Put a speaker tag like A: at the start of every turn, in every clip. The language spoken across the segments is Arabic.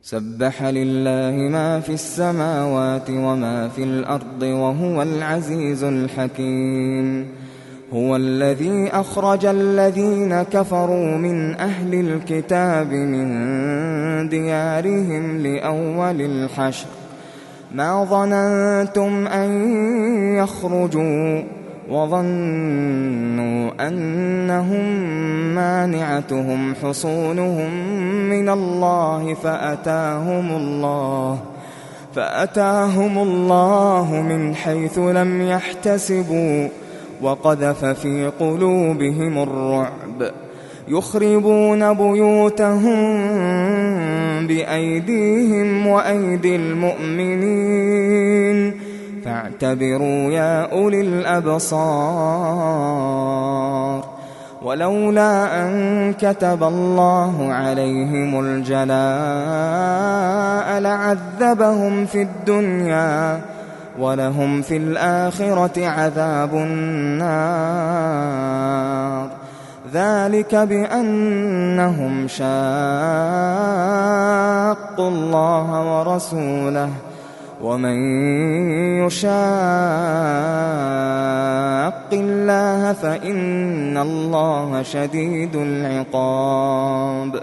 A: سبح لله ما في السماوات وما في الأرض وهو العزيز الحكيم. هو الذي أخرج الذين كفروا من أهل الكتاب من ديارهم لأول الحشر ما ظننتم أن يخرجوا وظنوا أنهم مانعتهم حصونهم من الله فأتاهم الله من حيث لم يحتسبوا وقذف في قلوبهم الرعب يخربون بيوتهم بأيديهم وأيدي المؤمنين فاعتبروا يا أولي الأبصار. ولولا أن كتب الله عليهم الجلاء لعذبهم في الدنيا ولهم في الآخرة عذاب النار ذلك بأنهم شاقوا الله ورسوله ومن يشاق الله فإن الله شديد العقاب.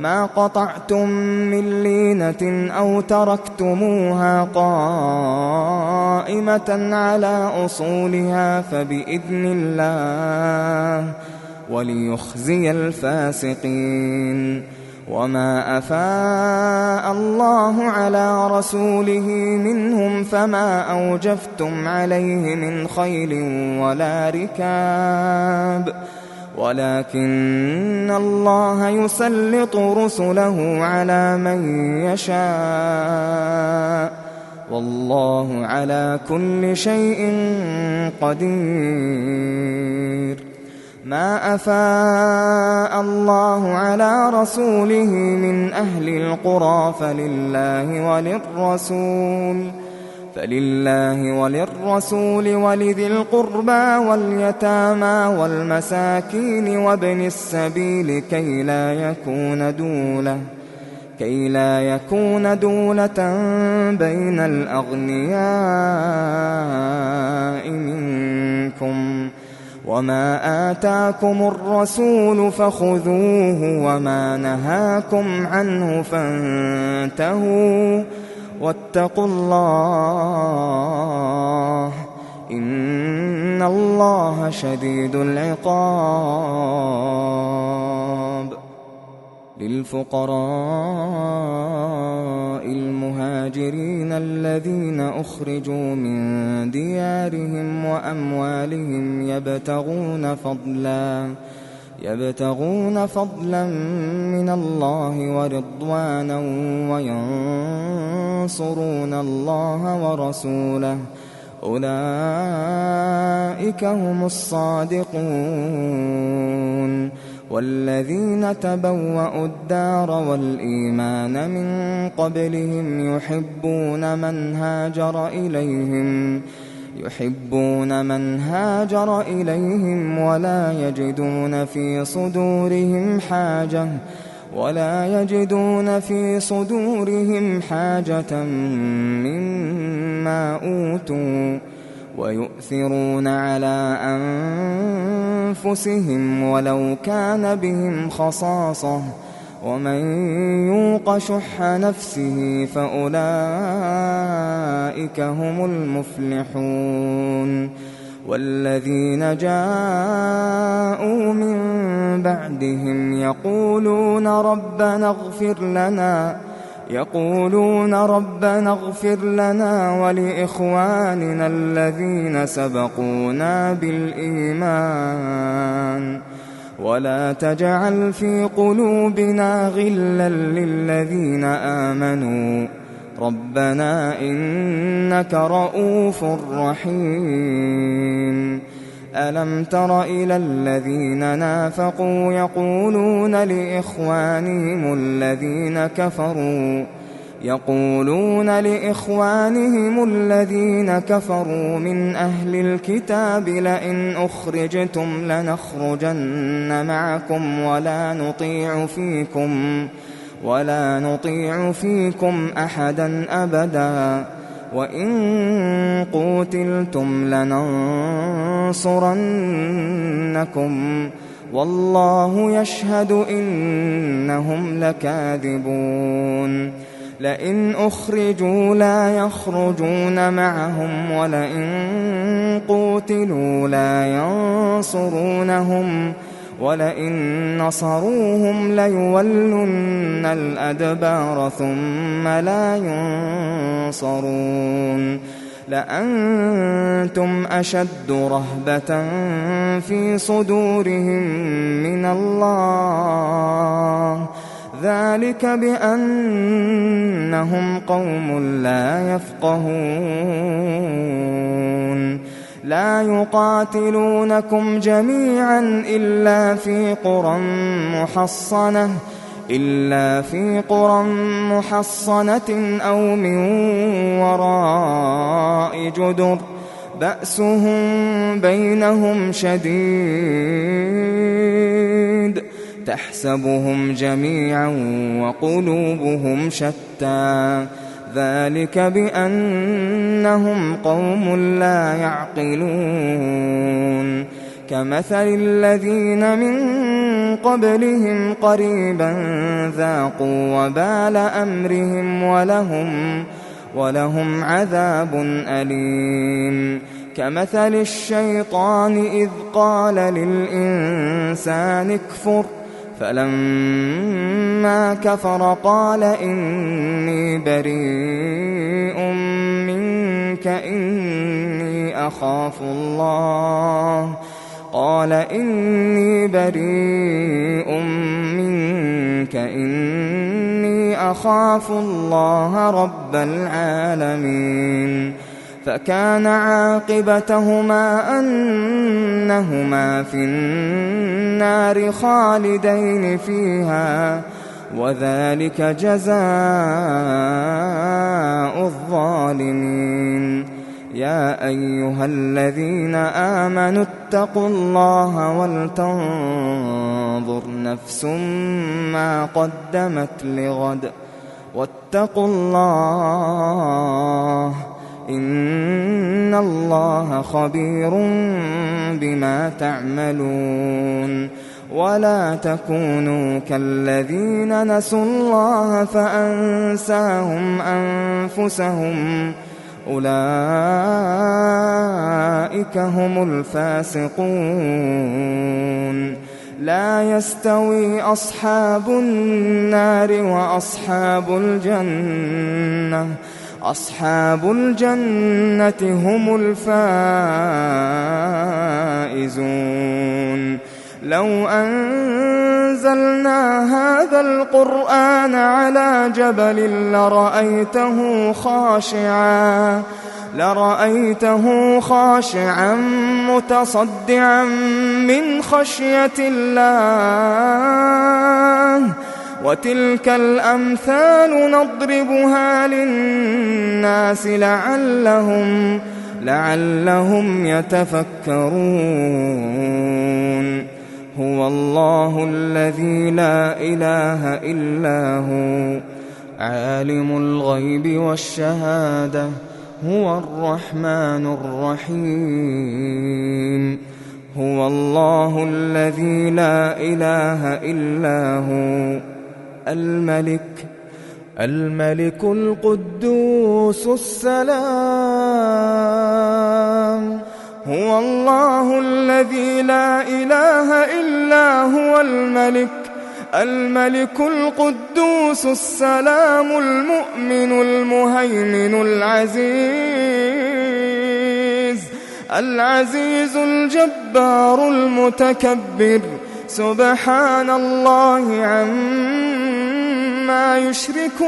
A: ما قطعتم من لينة أو تركتموها قائمة على أصولها فبإذن الله وليخزي الفاسقين. وما أفاء الله على رسوله منهم فما أوجفتم عليه من خيل ولا ركاب ولكن الله يسلط رسله على من يشاء والله على كل شيء قدير. ما أفاء الله على رسوله من أهل القرى فلله وللرسول ولذي القربى واليتامى والمساكين وابن السبيل كي لا يكون دولة بين الأغنياء منكم. وما آتاكم الرسول فخذوه وما نهاكم عنه فانتهوا واتقوا الله إن الله شديد العقاب. للفقراء المهاجرين الذين أخرجوا من ديارهم وأموالهم يبتغون فضلا من الله ورضوانا وينصرون الله ورسوله أولئك هم الصادقون. والذين تبوأوا الدار والإيمان من قبلهم يحبون من هاجر إليهم ولا يجدون في صدورهم حاجة مما أوتوا ويؤثرون على أنفسهم ولو كان بهم خصاصة ومن يوق شح نفسه فأولئك هم المفلحون. والذين جاءوا من بعدهم يقولون ربنا اغفر لنا ولإخواننا الذين سبقونا بالإيمان ولا تجعل في قلوبنا غلا للذين آمنوا ربنا إنك رؤوف رحيم. ألم تر إلى الذين نافقوا يقولون لإخوانهم الذين كفروا من أهل الكتاب لئن أخرجتم لنخرجن معكم ولا نطيع فيكم أحدا أبدا وإن قوتلتم لننصرنكم والله يشهد إنهم لكاذبون لئن أخرجوا لا يخرجون معهم ولئن قوتلوا لا ينصرونهم ولئن نصروهم ليولن الأدبار ثم لا ينصرون لأنتم أشد رهبة في صدورهم من الله ذلك بأنهم قوم لا يفقهون لا يقاتلونكم جميعا إلا في قرى محصنة أو من وراء جدر بأسهم بينهم شديد تحسبهم جميعا وقلوبهم شتى ذلك بأنهم قوم لا يعقلون كمثل الذين من قبلهم قريبا ذاقوا وبال أمرهم ولهم عذاب أليم كمثل الشيطان إذ قال للإنسان اكفر فلما كفر قال إني بريء منك إني أخاف الله رب العالمين فكان عاقبتهما أنهما في النار خالدين فيها وذلك جزاء الظالمين يا أيها الذين آمنوا اتقوا الله ولتنظر نفس ما قدمت لغد واتقوا الله إن الله خبير بما تعملون ولا تكونوا كالذين نسوا الله فأنساهم أنفسهم أولئك هم الفاسقون لا يستوي أصحاب النار أصحاب الجنة هم الفائزون لو أنزلنا هذا القرآن على جبل لرأيته خاشعا متصدعا من خشية الله وتلك الأمثال نضربها للناس لعلهم يتفكرون هو الله الذي لا إله إلا هو عالم الغيب والشهادة هو الرحمن الرحيم هو الله الذي لا إله إلا هو الملك القدوس السلام هو الله الذي لا إله إلا هو الملك القدوس السلام المؤمن المهيمن العزيز الجبار المتكبر سبحان الله عما يشركون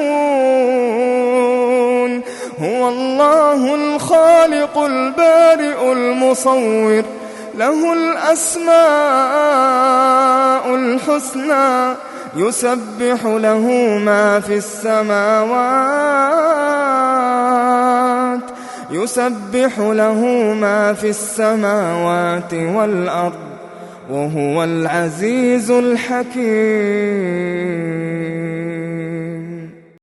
A: هو الله الخالق البارئ المصور له الأسماء الحسنى يسبح له ما في السماوات والأرض وهو العزيز الحكيم.